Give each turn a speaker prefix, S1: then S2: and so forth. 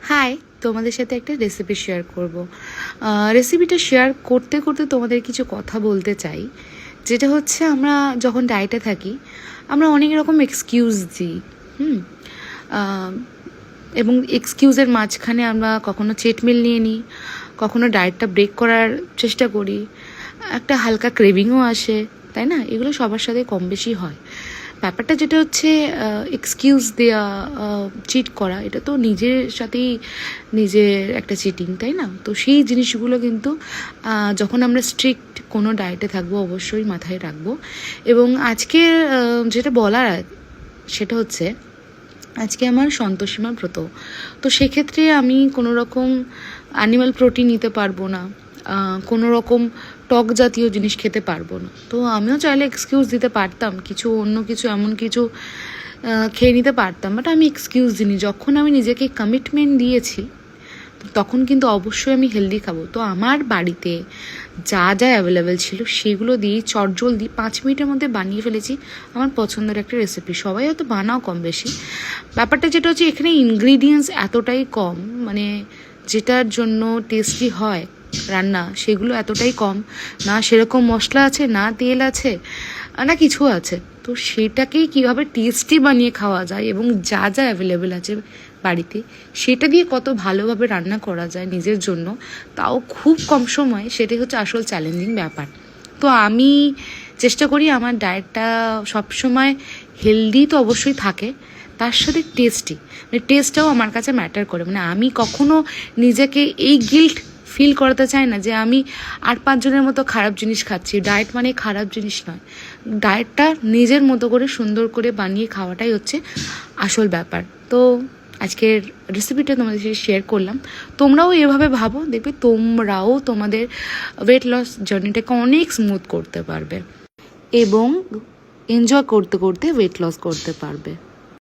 S1: High, তোমাদের সাথে একটা রেসিপি শেয়ার করব। রেসিপিটা শেয়ার করতে করতে তোমাদের কিছু কথা বলতে চাই, যেটা হচ্ছে আমরা যখন ডায়েটে থাকি আমরা অনেক রকম এক্সকিউজ দিই। এবং এক্সকিউজের মাঝখানে আমরা কখনো চেটমিল নিয়ে নিই, কখনো ডায়েটটা ব্রেক করার চেষ্টা করি, একটা হালকা ক্রেভিংও আসে, তাই না? এগুলো সবার সাথে কম বেশি হয়। ব্যাপারটা যেটা হচ্ছে এক্সকিউজ দেওয়া, চিট করা, এটা তো নিজের সাথেই নিজের একটা চিটিং, তাই না? তো সেই জিনিসগুলো কিন্তু যখন আমরা স্ট্রিক্ট কোনো ডায়েটে থাকবো অবশ্যই মাথায় রাখবো। এবং আজকে যেটা বলার সেটা হচ্ছে আজকে আমার সন্তোষীমা ব্রত। তো সেক্ষেত্রে আমি কোনো রকম অ্যানিমাল প্রোটিন নিতে পারবো না, কোনো রকম টক জাতীয় জিনিস খেতে পারবো না। তো আমিও চাইলে এক্সকিউজ দিতে পারতাম, অন্য কিছু এমন কিছু খেয়ে নিতে পারতাম, বাট আমি এক্সকিউজ দিইনি। যখন আমি নিজেকে কমিটমেন্ট দিয়েছি তখন কিন্তু অবশ্যই আমি হেলদি খাবো। তো আমার বাড়িতে যা যা অ্যাভেলেবেল ছিল সেগুলো দিয়েই চটজলদি 5 মিনিটের মধ্যে বানিয়ে ফেলেছি আমার পছন্দের একটা রেসিপি। সবাই হয়তো বানাও কম বেশি। ব্যাপারটা যেটা হচ্ছে এখানে ইনগ্রিডিয়েন্টস এতটাই কম, মানে যেটার জন্য টেস্টি হয় রান্না সেগুলো এতটাই কম, না সেরকম মশলা আছে, না তেল আছে, না কিছু আছে। তো সেটাকেই কীভাবে টেস্টি বানিয়ে খাওয়া যায় এবং যা যা অ্যাভেলেবেল আছে বাড়িতে সেটা দিয়ে কত ভালোভাবে রান্না করা যায় নিজের জন্য, তাও খুব কম সময়ে, সেটাই হচ্ছে আসল চ্যালেঞ্জিং ব্যাপার। তো আমি চেষ্টা করি আমার ডায়েটটা সবসময় হেলদি তো অবশ্যই থাকে, তার সাথে টেস্টি, মানে টেস্টটাও আমার কাছে ম্যাটার করে। মানে আমি কখনো নিজেকে এই গিল্ট ফিল করাতে চাই না যে আমি আর 5 জনের মতো খারাপ জিনিস খাচ্ছি। ডায়েট মানে খারাপ জিনিস নয়, ডায়েটটা নিজের মতো করে সুন্দর করে বানিয়ে খাওয়াটাই হচ্ছে আসল ব্যাপার। তো আজকের রেসিপিটা তোমাদের সাথে শেয়ার করলাম। তোমরাও এভাবে ভাবো, দেখবে তোমরাও তোমাদের ওয়েট লস জার্নিটাকে অনেক স্মুথ করতে পারবে এবং এনজয় করতে করতে ওয়েট লস করতে পারবে।